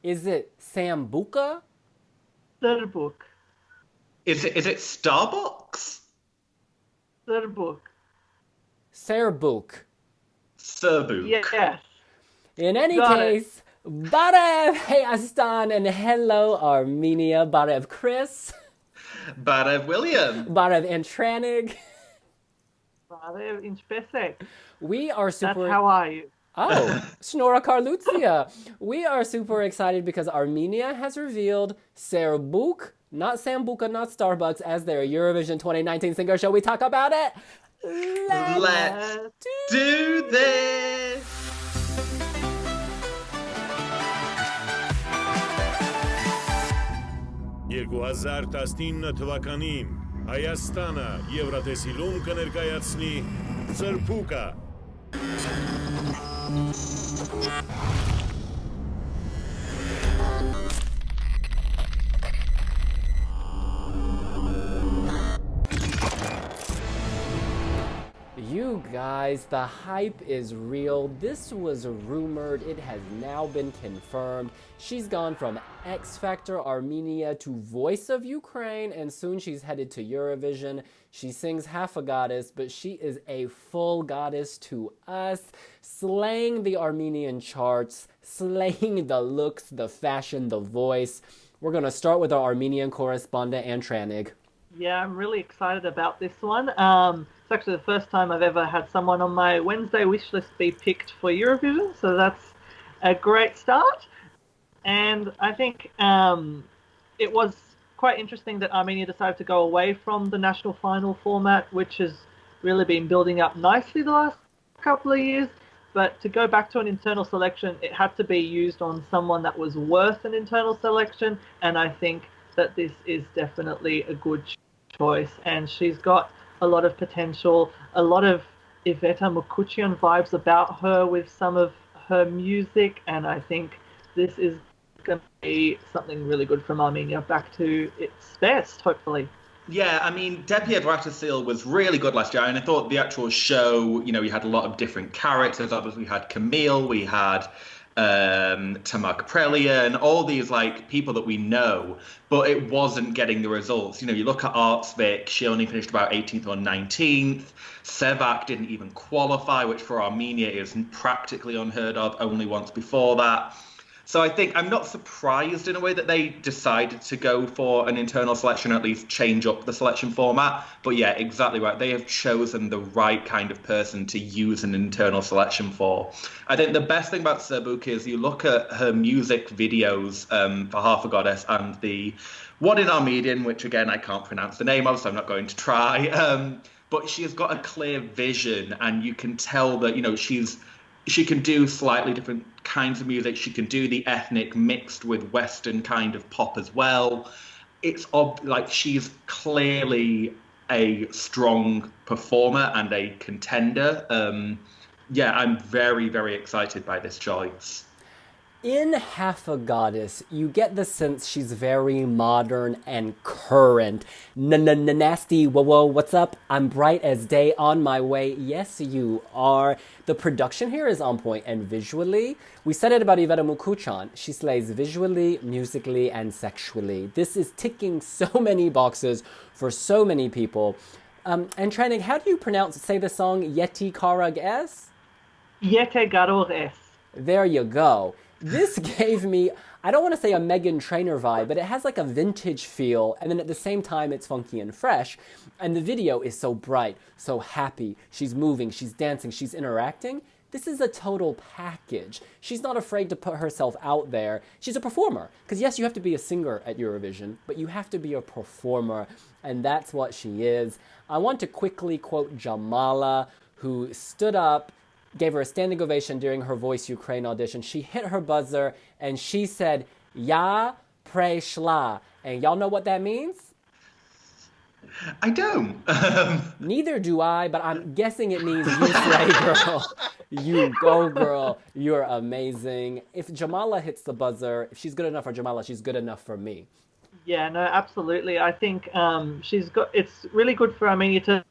Is it Sambuca? Srbuk. Is it Starbucks? Srbuk. Serbuk. Srbuk. Yes. In any Got it. case, Barev, hey Astan, and hello Armenia, Barev Chris, Barev William. Barev Antranig. Brother in Spesek. We are That's super. how are you? Oh, Snora Karlutzia. We are super excited because Armenia has revealed Serbuk, not Sambuca, not Starbucks, as their Eurovision 2019 singer. Shall we talk about it? Let's do this. Երկու 2019 թվականին Հայաստանը Եվրատեսիլում կներկայացնի Սրբուկը։ You guys, the hype is real. This was rumored. It has now been confirmed. She's gone from X Factor Armenia to Voice of Ukraine, and soon she's headed to Eurovision. She sings half a goddess, but she is a full goddess to us, slaying the Armenian charts, slaying the looks, the fashion, the voice. We're going to start with our Armenian correspondent, Antranig. Yeah, I'm really excited about this one. It's actually the first time I've ever had someone on my Wednesday wish list be picked for Eurovision, so that's a great start. And I think it was quite interesting that Armenia decided to go away from the national final format, which has really been building up nicely the last couple of years. But to go back to an internal selection, it had to be used on someone that was worth an internal selection, and I think that this is definitely a good choice. And she's got a lot of potential, a lot of Iveta Mukuchian vibes about her with some of her music, and I think this is going to be something really good from Armenia back to its best, hopefully. Yeah, I mean, Depi Evrattasil was really good last year, and I thought the actual show, you had a lot of different characters. Obviously, we had Camille, we had Tamar Kaprelia, and all these people that we know, but it wasn't getting the results. You look at Artsvik, she only finished about 18th or 19th. Sevak didn't even qualify, which for Armenia is practically unheard of, only once before that. So I think I'm not surprised in a way that they decided to go for an internal selection, or at least change up the selection format. But yeah, exactly right. They have chosen the right kind of person to use an internal selection for. I think the best thing about Srbuk is you look at her music videos for Half a Goddess and the one in Armenian, which again, I can't pronounce the name of, so I'm not going to try. But she has got a clear vision, and you can tell that, she can do slightly different kinds of music. She can do the ethnic mixed with Western kind of pop as well. It's she's clearly a strong performer and a contender. Yeah, I'm very, very excited by this choice. In Half a Goddess, you get the sense she's very modern and current. Nasty, whoa, what's up? I'm bright as day, on my way. Yes, you are. The production here is on point, and visually, we said it about Iveta Mukuchan. She slays visually, musically, and sexually. This is ticking so many boxes for so many people. And Tranig, how do you say the song Yeti Karag S? Yete Garor S. There you go. This gave me, I don't want to say a Meghan Trainor vibe, but it has a vintage feel, and then at the same time it's funky and fresh. And the video is so bright, so happy. She's moving, she's dancing, she's interacting. This is a total package. She's not afraid to put herself out there. She's a performer. Because yes, you have to be a singer at Eurovision, but you have to be a performer, and that's what she is. I want to quickly quote Jamala, who stood up, gave her a standing ovation during her Voice Ukraine audition. She hit her buzzer and she said, "Ya preshla." And y'all know what that means? I don't. Neither do I, but I'm guessing it means you slay, girl. You go, girl. You're amazing. If Jamala hits the buzzer, if she's good enough for Jamala, she's good enough for me. Yeah, no, absolutely. I think it's really good for Armenia to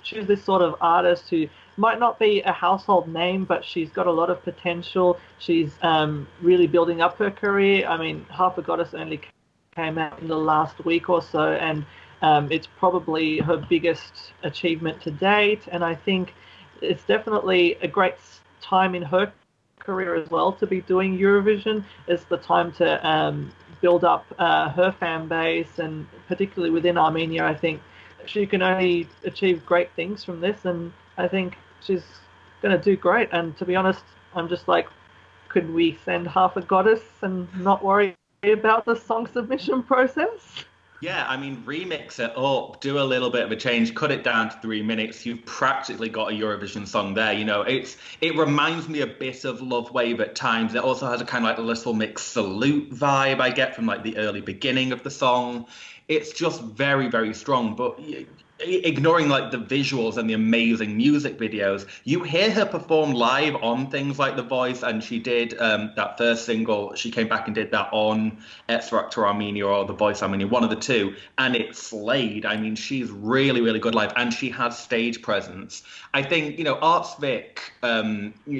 choose this sort of artist who might not be a household name, but she's got a lot of potential. She's really building up her career. I mean, Half a Goddess only came out in the last week or so, and it's probably her biggest achievement to date. And I think it's definitely a great time in her career as well to be doing Eurovision. It's the time to build up her fan base, and particularly within Armenia, I think she can only achieve great things from this, and I think she's going to do great. And to be honest, I'm just like, could we send Half a Goddess and not worry about the song submission process? Yeah, I mean, remix it up, do a little bit of a change, cut it down to 3 minutes. You've practically got a Eurovision song there. You know, it reminds me a bit of Love Wave at times. It also has a kind of like a Little Mix Salute vibe I get from like the early beginning of the song. It's just very, very strong. But ignoring like the visuals and the amazing music videos, you hear her perform live on things like The Voice, and she did that first single. She came back and did that on X Factor Armenia or The Voice Armenia, one of the two, and it slayed. I mean, she's really, really good live, and she has stage presence. I think, you know, Artsvik,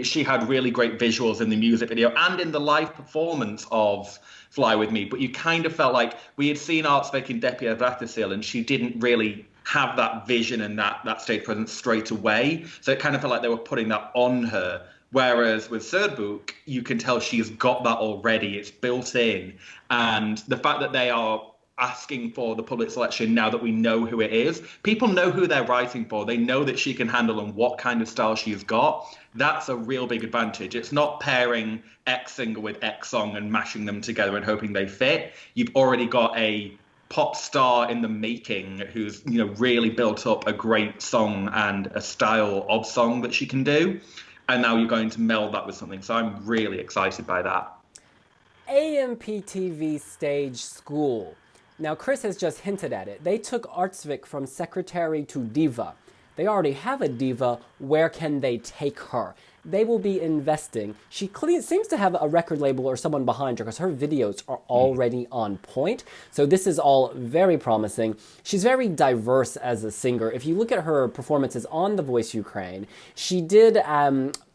she had really great visuals in the music video and in the live performance of Fly With Me, but you kind of felt like we had seen Artsvik in Depia Vratisil, and she didn't really have that vision and that stage presence straight away. So it kind of felt like they were putting that on her. Whereas with Srbuk, you can tell she's got that already. It's built in. And the fact that they are asking for the public selection now that we know who it is, people know who they're writing for. They know that she can handle and what kind of style she's got. That's a real big advantage. It's not pairing X singer with X song and mashing them together and hoping they fit. You've already got a pop star in the making who's, you know, really built up a great song and a style of song that she can do, and now you're going to meld that with something. So I'm really excited by that. AMPTV Stage School. Now Chris has just hinted at it. They took Artsvik from secretary to diva. They already have a diva. Where can they take her? They will be investing. She seems to have a record label or someone behind her because her videos are already on point. So this is all very promising. She's very diverse as a singer. If you look at her performances on The Voice Ukraine, she did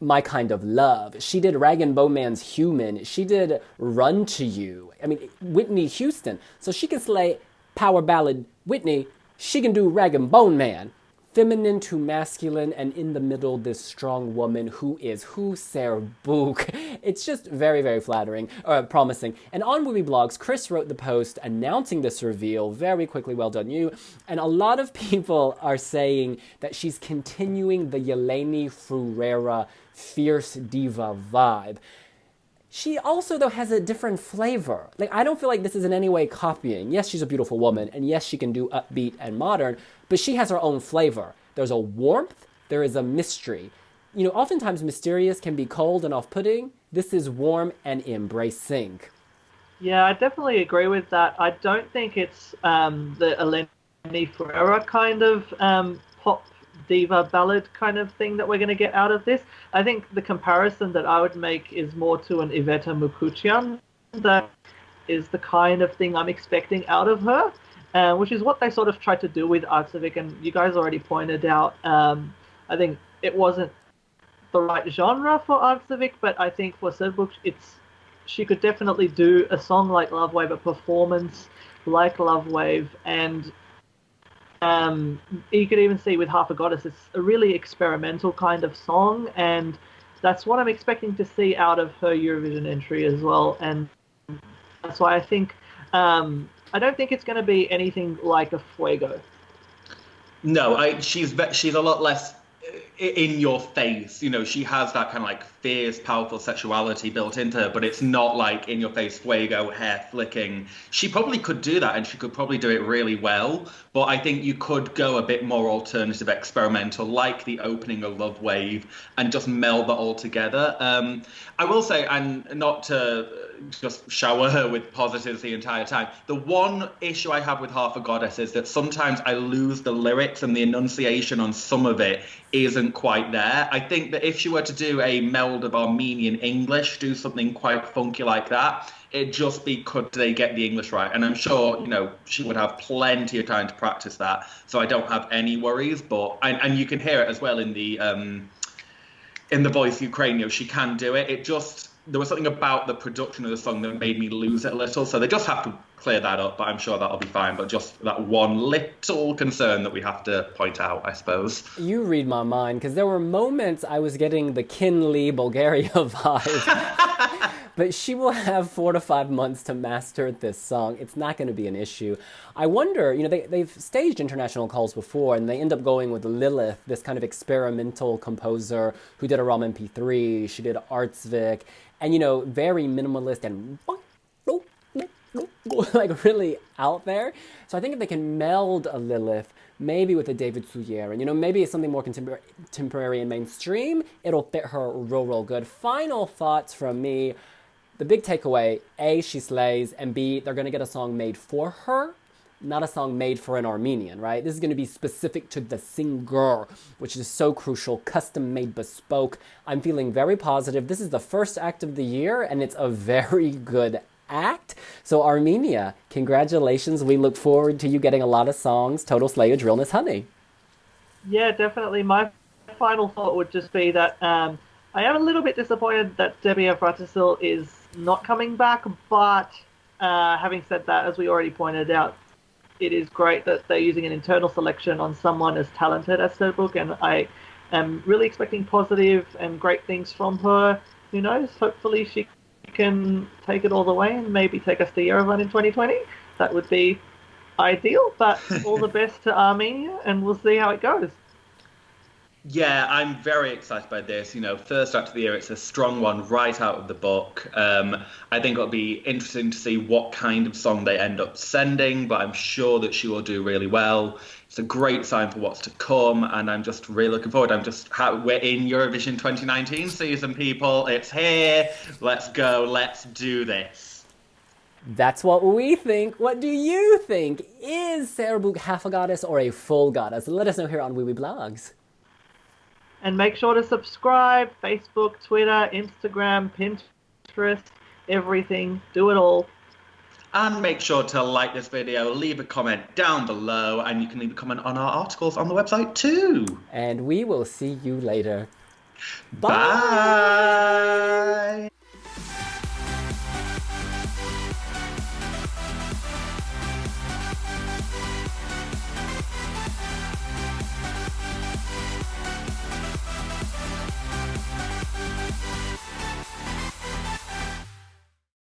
My Kind of Love. She did Rag and Bone Man's Human. She did Run to You. I mean, Whitney Houston. So she can slay power ballad Whitney. She can do Rag and Bone Man. Feminine to masculine, and in the middle, this strong woman who is Srbuk. It's just very, very flattering, promising. And on Movie Blogs, Chris wrote the post announcing this reveal. Very quickly, well done you. And a lot of people are saying that she's continuing the Yeleni Frurera fierce diva vibe. She also, though, has a different flavor. Like, I don't feel like this is in any way copying. Yes, she's a beautiful woman, and yes, she can do upbeat and modern, but she has her own flavor. There's a warmth, there is a mystery. You know, oftentimes mysterious can be cold and off-putting. This is warm and embracing. Yeah, I definitely agree with that. I don't think it's the Eleni Ferreira kind of pop diva ballad kind of thing that we're going to get out of this. I think the comparison that I would make is more to an Iveta Mukuchian. That is the kind of thing I'm expecting out of her, which is what they sort of tried to do with Artsvik, and you guys already pointed out, I think it wasn't the right genre for Artsvik, but I think for Srbuk, she could definitely do a song like Love Wave, a performance like Love Wave, and you could even see with Half a Goddess, it's a really experimental kind of song, and that's what I'm expecting to see out of her Eurovision entry as well. And that's why I think I don't think it's going to be anything like a Fuego. No, she's a lot less in your face. You know, she has that kind of like fierce, powerful sexuality built into her, but it's not like in your face Fuego, hair flicking. She probably could do that, and she could probably do it really well, but I think you could go a bit more alternative, experimental, like the opening of Love Wave, and just meld that all together. I will say, and not to just shower her with positives the entire time, the one issue I have with Half a Goddess is that sometimes I lose the lyrics, and the enunciation on some of it isn't isn't quite there. I think that if she were to do a meld of Armenian English, do something quite funky like that, it'd just be, could they get the English right? And I'm sure, she would have plenty of time to practice that. So I don't have any worries. But and you can hear it as well in the Voice Ukraine. She can do it. There was something about the production of the song that made me lose it a little. So they just have to clear that up, but I'm sure that'll be fine. But just that one little concern that we have to point out, I suppose. You read my mind, because there were moments I was getting the Kinley Bulgaria vibe. But she will have 4 to 5 months to master this song. It's not going to be an issue. I wonder, they've staged international calls before, and they end up going with Lilith, this kind of experimental composer who did a ROM MP3. She did Artsvik, and, very minimalist and like really out there. So I think if they can meld a Lilith, maybe with a David Suyer, and maybe it's something more contemporary and mainstream, it'll fit her real good. Final thoughts from me. The big takeaway, A, she slays, and B, they're going to get a song made for her, not a song made for an Armenian, right? This is going to be specific to the singer, which is so crucial, custom-made, bespoke. I'm feeling very positive. This is the first act of the year, and it's a very good act. So Armenia, congratulations. We look forward to you getting a lot of songs. Total slayage, realness, honey. Yeah, definitely. My final thought would just be that I am a little bit disappointed that Debbie Avraticil is not coming back, but having said that, as we already pointed out, it is great that they're using an internal selection on someone as talented as Srbuk, and I am really expecting positive and great things from her. Who knows? Hopefully she can take it all the way and maybe take us to Yerevan in 2020. That would be ideal, but all the best to Armenia, and we'll see how it goes. Yeah, I'm very excited by this. First act of the year, it's a strong one right out of the book. I think it'll be interesting to see what kind of song they end up sending, but I'm sure that she will do really well. It's a great sign for what's to come, and I'm just really looking forward. We're in Eurovision 2019 season, people. It's here. Let's go. Let's do this. That's what we think. What do you think? Is Srbuk half a goddess or a full goddess? Let us know here on Wee Wee Blogs. And make sure to subscribe, Facebook, Twitter, Instagram, Pinterest, everything. Do it all. And make sure to like this video, leave a comment down below, and you can leave a comment on our articles on the website too. And we will see you later. Bye.